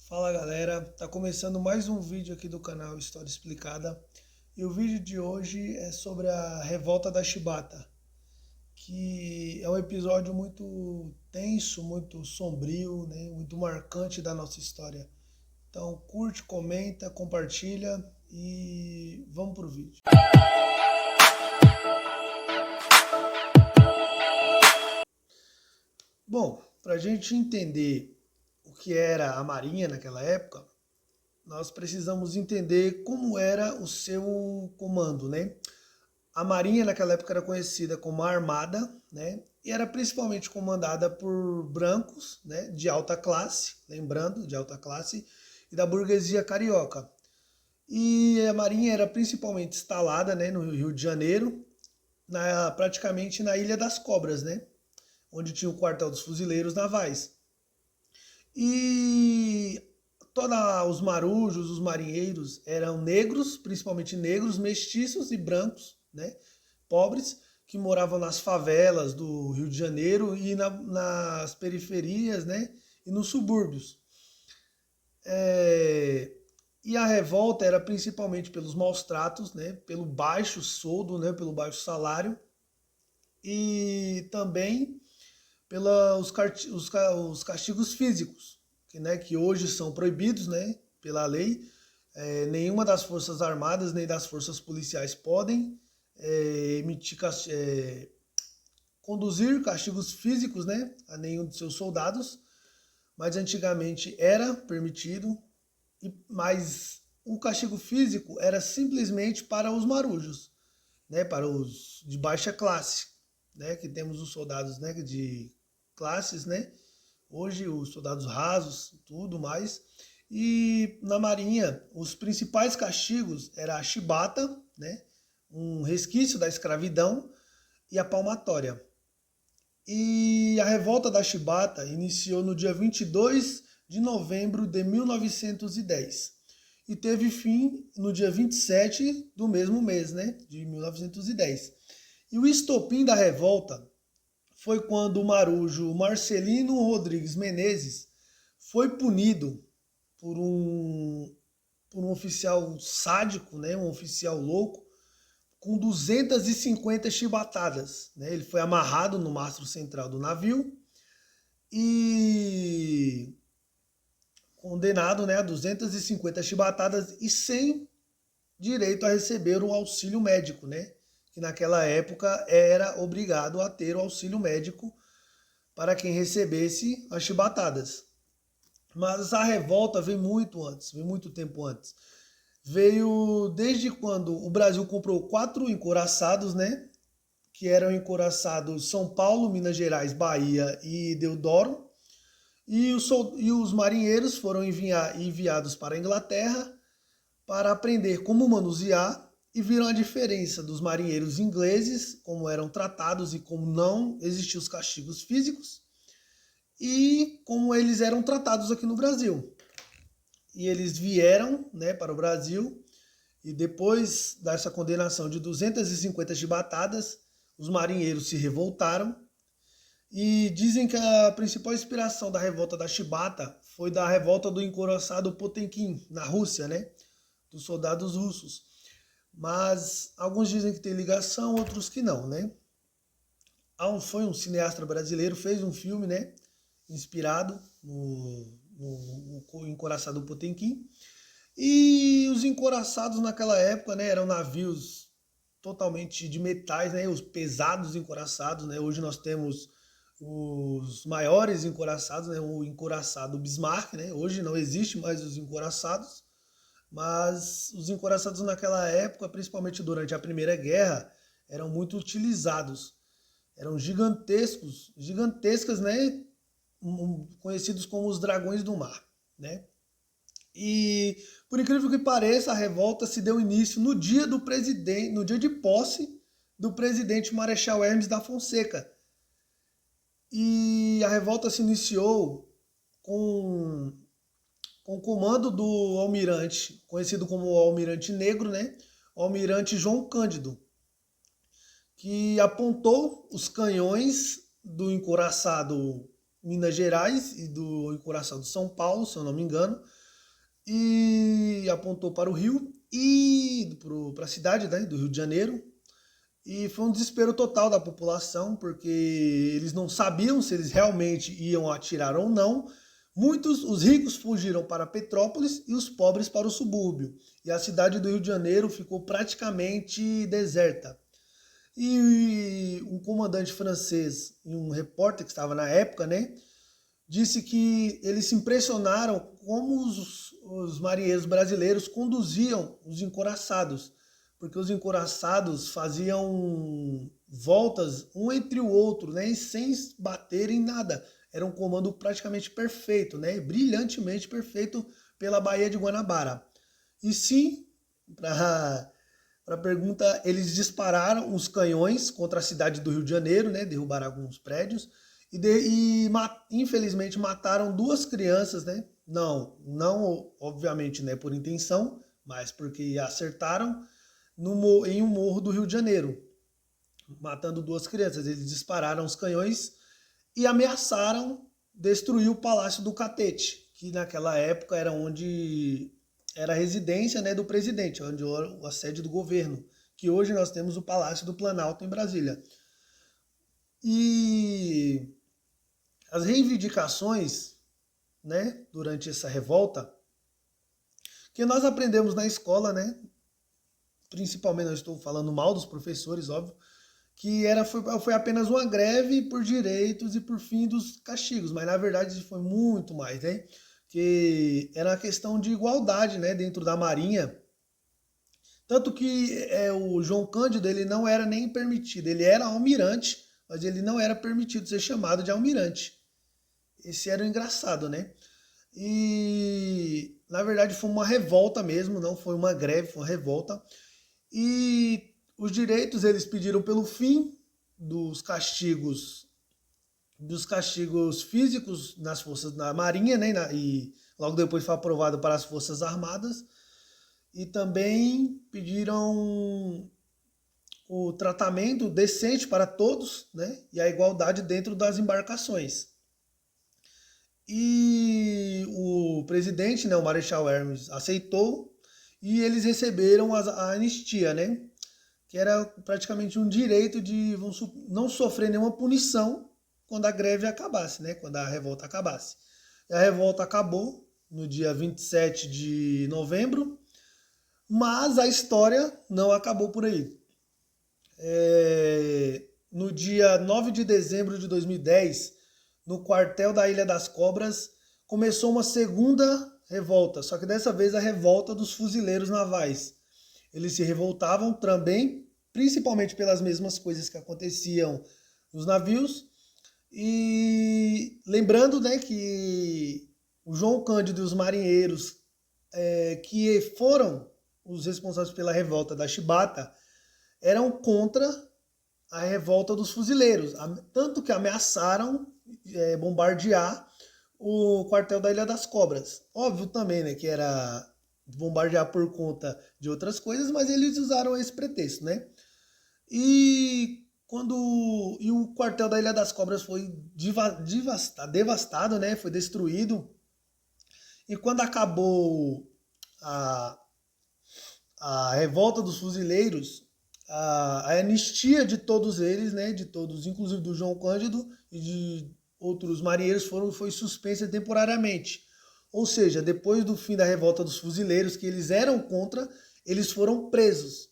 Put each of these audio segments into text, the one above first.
Fala galera, tá começando mais um vídeo aqui do canal História Explicada e o vídeo de hoje é sobre a Revolta da Chibata, que é um episódio muito tenso, muito sombrio, né, muito marcante da nossa história. Então curte, comenta, compartilha e vamos pro vídeo. Bom, para a gente entender o que era a Marinha naquela época, nós precisamos entender como era o seu comando, né? A Marinha naquela época era conhecida como a Armada, né? E era principalmente comandada por brancos, né? De alta classe, lembrando, de alta classe, e da burguesia carioca. E a Marinha era principalmente instalada, né, no Rio de Janeiro, praticamente na Ilha das Cobras, né? Onde tinha o quartel dos fuzileiros navais. E todos os marujos, os marinheiros eram negros, principalmente negros, mestiços e brancos, né? Pobres, que moravam nas favelas do Rio de Janeiro e nas periferias, né? E nos subúrbios. E a revolta era principalmente pelos maus tratos, né? Pelo baixo soldo, né? Pelo baixo salário e também pelos os castigos físicos, que hoje são proibidos, né, pela lei. Nenhuma das forças armadas nem das forças policiais podem conduzir castigos físicos, né, a nenhum de seus soldados, mas antigamente era permitido, mas o castigo físico era simplesmente para os marujos, né, para os de baixa classe, né, que temos os soldados, né, de classes, né, hoje os soldados rasos, tudo mais. E na Marinha, os principais castigos era a chibata, né, um resquício da escravidão, e a palmatória. E a revolta da chibata iniciou no dia 22 de novembro de 1910 e teve fim no dia 27 do mesmo mês, né, de 1910. E o estopim da revolta foi quando o marujo Marcelino Rodrigues Menezes foi punido por um oficial sádico, né, um oficial louco, com 250 chibatadas. Né? Ele foi amarrado no mastro central do navio e condenado, né, a 250 chibatadas e sem direito a receber o auxílio médico, né? Que naquela época era obrigado a ter o auxílio médico para quem recebesse as chibatadas. Mas a revolta veio muito antes, veio muito tempo antes. Veio desde quando o Brasil comprou 4 encouraçados, né? Que eram encouraçados São Paulo, Minas Gerais, Bahia e Deodoro. E os marinheiros foram enviados para a Inglaterra para aprender como manusear e viram a diferença dos marinheiros ingleses, como eram tratados e como não existiam os castigos físicos, e como eles eram tratados aqui no Brasil. E eles vieram, né, para o Brasil e depois dessa condenação de 250 chibatadas, os marinheiros se revoltaram e dizem que a principal inspiração da revolta da chibata foi da revolta do encouraçado Potemkin, na Rússia, né, dos soldados russos. Mas alguns dizem que tem ligação, outros que não, né? Foi um cineasta brasileiro, fez um filme, né, inspirado no encouraçado Potemkin. E os encouraçados naquela época, né, eram navios totalmente de metais, né, os pesados encouraçados, né? Hoje nós temos os maiores encouraçados, né, o encouraçado Bismarck, né? Hoje não existe mais os encouraçados, mas os encouraçados naquela época, principalmente durante a Primeira Guerra, eram muito utilizados. Eram gigantescas, né, conhecidos como os dragões do mar, né? E por incrível que pareça, a revolta se deu início no dia do presidente, no dia de posse do presidente Marechal Hermes da Fonseca. E a revolta se iniciou com o comando do almirante, conhecido como o Almirante Negro, né? O Almirante João Cândido, que apontou os canhões do encouraçado Minas Gerais e do Encouraçado de São Paulo, se eu não me engano, e apontou para o Rio e para a cidade, né, do Rio de Janeiro. E foi um desespero total da população, porque eles não sabiam se eles realmente iam atirar ou não. Os ricos fugiram para Petrópolis e os pobres para o subúrbio. E a cidade do Rio de Janeiro ficou praticamente deserta. E um comandante francês e um repórter que estava na época, né, disse que eles se impressionaram como os marinheiros brasileiros conduziam os encouraçados, porque os encouraçados faziam voltas um entre o outro, né, sem bater em nada. Era um comando praticamente perfeito, né, brilhantemente perfeito pela Baía de Guanabara. E sim, para a pergunta, eles dispararam os canhões contra a cidade do Rio de Janeiro, né, derrubaram alguns prédios, infelizmente mataram duas crianças, né? Não obviamente, né, por intenção, mas porque acertaram em um morro do Rio de Janeiro, matando duas crianças. Eles dispararam os canhões e ameaçaram destruir o Palácio do Catete, que naquela época era onde era a residência, né, do presidente, onde era a sede do governo, que hoje nós temos o Palácio do Planalto em Brasília. E as reivindicações, né, durante essa revolta, que nós aprendemos na escola, né, principalmente, eu estou falando mal dos professores, óbvio, que foi apenas uma greve por direitos e por fim dos castigos, mas na verdade foi muito mais, né, que era uma questão de igualdade, né, dentro da Marinha. Tanto que o João Cândido, ele não era nem permitido, ele era almirante, mas ele não era permitido ser chamado de almirante. Esse era o engraçado, né? E na verdade foi uma revolta mesmo, não foi uma greve, foi uma revolta. E os direitos eles pediram pelo fim dos castigos físicos nas forças da Marinha, né? E logo depois foi aprovado para as Forças Armadas. E também pediram o tratamento decente para todos, né? E a igualdade dentro das embarcações. E o presidente, né, o Marechal Hermes, aceitou e eles receberam a anistia, né? Que era praticamente um direito de não sofrer nenhuma punição quando a greve acabasse, né? Quando a revolta acabasse. E a revolta acabou no dia 27 de novembro, mas a história não acabou por aí. No dia 9 de dezembro de 2010, no quartel da Ilha das Cobras, começou uma segunda revolta, só que dessa vez a revolta dos fuzileiros navais. Eles se revoltavam também, principalmente pelas mesmas coisas que aconteciam nos navios. E lembrando, né, que o João Cândido e os marinheiros que foram os responsáveis pela revolta da Chibata eram contra a revolta dos fuzileiros, tanto que ameaçaram bombardear o quartel da Ilha das Cobras. Óbvio também, né, que era bombardear por conta de outras coisas, mas eles usaram esse pretexto, né? E o quartel da Ilha das Cobras foi devastado, né? Foi destruído. E quando acabou a, a revolta dos fuzileiros, a anistia de todos eles, né, de todos, inclusive do João Cândido e de outros marinheiros, foi suspensa temporariamente. Ou seja, depois do fim da revolta dos fuzileiros, que eles eram contra, eles foram presos.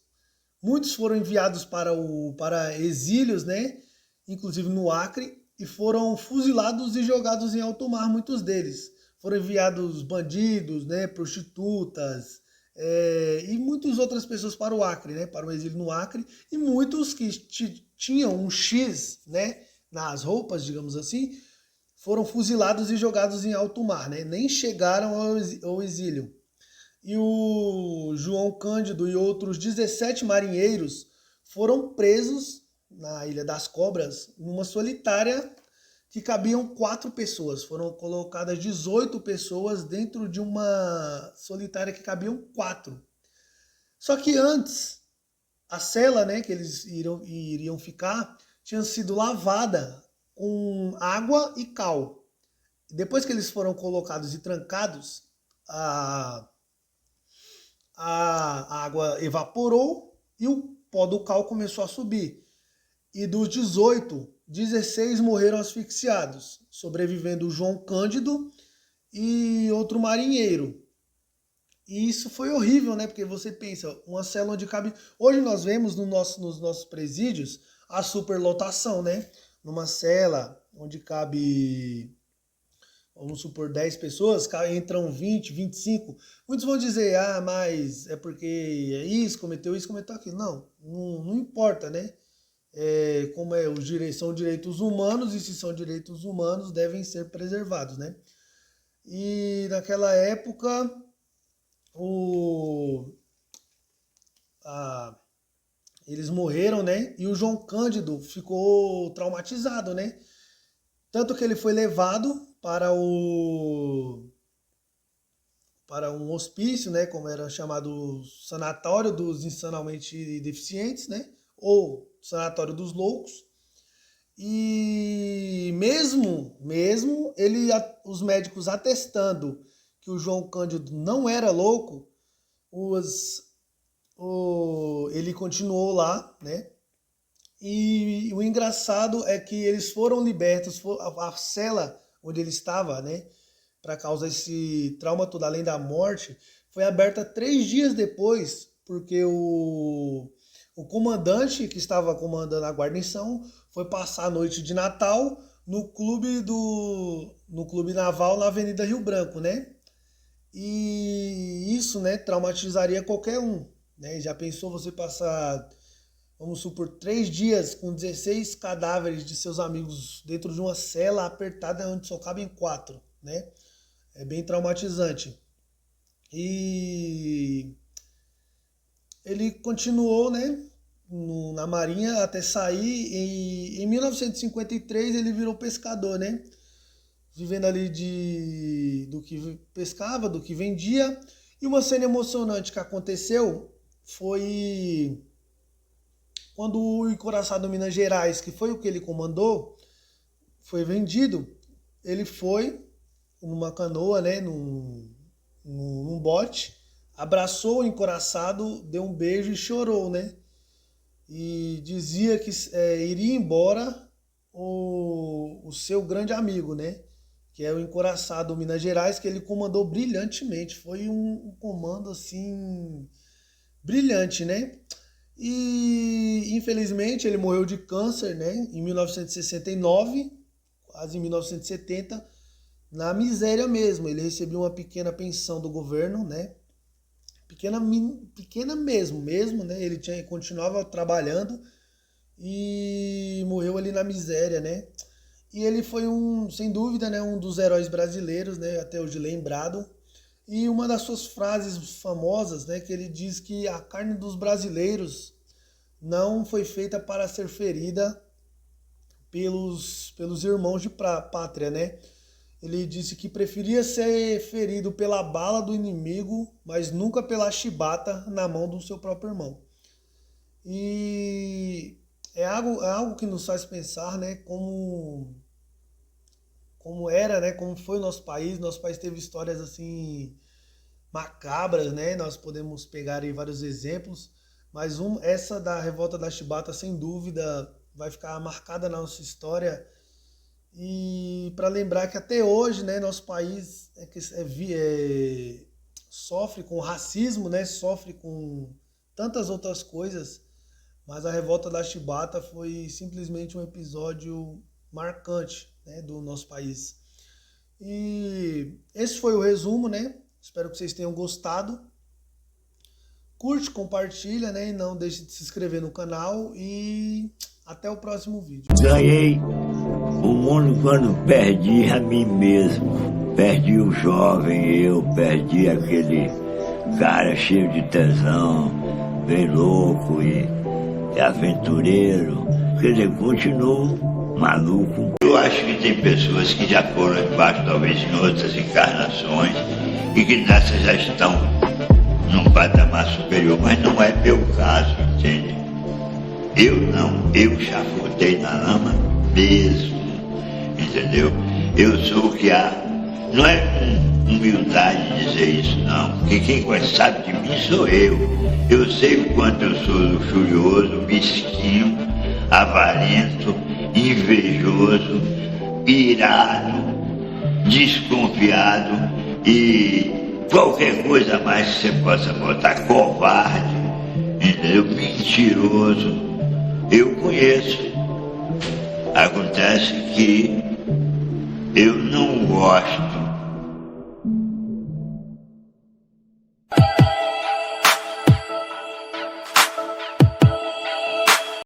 Muitos foram enviados para exílios, né, inclusive no Acre, e foram fuzilados e jogados em alto mar, muitos deles. Foram enviados bandidos, né, prostitutas, e muitas outras pessoas para o Acre, né, para o exílio no Acre, e muitos que tinham um X, né, nas roupas, digamos assim, foram fuzilados e jogados em alto mar, né, nem chegaram ao exílio. E o João Cândido e outros 17 marinheiros foram presos na Ilha das Cobras, numa solitária que cabiam 4 pessoas. Foram colocadas 18 pessoas dentro de uma solitária que cabiam 4. Só que antes, a cela, né, que eles iriam ficar tinha sido lavada com água e cal. Depois que eles foram colocados e trancados, a água evaporou e o pó do cal começou a subir. E dos 18, 16 morreram asfixiados, sobrevivendo o João Cândido e outro marinheiro. E isso foi horrível, né? Porque você pensa, uma cela onde cabe... Hoje nós vemos nos nossos presídios a superlotação, né? Numa cela onde cabe, vamos supor, 10 pessoas, entram 20, 25. Muitos vão dizer, mas é porque é isso, cometeu aquilo. Não importa, né? Como são direitos humanos, e se são direitos humanos, devem ser preservados, né? E naquela época, eles morreram, né? E o João Cândido ficou traumatizado, né? Tanto que ele foi levado para um hospício, né? Como era chamado, Sanatório dos Insanamente Deficientes, né? Ou Sanatório dos Loucos. E mesmo os médicos atestando que o João Cândido não era louco, ele continuou lá, né? E o engraçado é que eles foram libertos, a cela onde ele estava, né, para causar esse trauma todo, além da morte, foi aberta 3 dias depois, porque o comandante que estava comandando a guarnição foi passar a noite de Natal no clube naval na Avenida Rio Branco, né? E isso, né, traumatizaria qualquer um, né? Já pensou você passar, vamos supor, 3 dias com 16 cadáveres de seus amigos dentro de uma cela apertada onde só cabem 4, né? É bem traumatizante. E ele continuou, né, na Marinha até sair, e em 1953 ele virou pescador, né? Vivendo ali do que pescava, do que vendia. E uma cena emocionante que aconteceu foi quando o encouraçado Minas Gerais, que foi o que ele comandou, foi vendido. Ele foi numa canoa, né, num bote, abraçou o encouraçado, deu um beijo e chorou, né? E dizia que iria embora o seu grande amigo, né? Que é o encouraçado Minas Gerais, que ele comandou brilhantemente. Foi um comando, assim, brilhante, né? E, infelizmente, ele morreu de câncer, né? Em 1969, quase em 1970, na miséria mesmo. Ele recebeu uma pequena pensão do governo, né? Pequena mesmo, né? Ele continuava trabalhando e morreu ali na miséria, né? E ele foi sem dúvida, né, um dos heróis brasileiros, né, até hoje lembrado. E uma das suas frases famosas, né, que ele diz que a carne dos brasileiros não foi feita para ser ferida pelos irmãos de pátria, né? Ele disse que preferia ser ferido pela bala do inimigo, mas nunca pela chibata na mão do seu próprio irmão. E é algo que nos faz pensar, né, como era, né, como foi o nosso país. Nosso país teve histórias assim macabras, né? Nós podemos pegar aí vários exemplos, mas essa da revolta da chibata, sem dúvida, vai ficar marcada na nossa história. E para lembrar que até hoje, né, nosso país sofre com racismo, né, sofre com tantas outras coisas, mas a revolta da chibata foi simplesmente um episódio marcante, né, do nosso país. E esse foi o resumo, né? Espero que vocês tenham gostado. Curte, compartilha, né? E não deixe de se inscrever no canal. E até o próximo vídeo. Ganhei o mundo quando perdi a mim mesmo. Perdi o jovem eu, perdi aquele cara cheio de tesão, bem louco e aventureiro. Quer dizer, continuo maluco. Eu acho que tem pessoas que já foram embaixo, talvez em outras encarnações, e que nessas já estão num patamar superior, mas não é meu caso, entende? Eu chafurdei na lama mesmo, entendeu? Eu sou o que há Não é humildade dizer isso, não, porque quem sabe de mim sou eu. Eu sei o quanto eu sou luxurioso, mesquinho, avarento, invejoso, irado, desconfiado e qualquer coisa mais que você possa botar, covarde, entendeu? Mentiroso. Eu conheço. Acontece que eu não gosto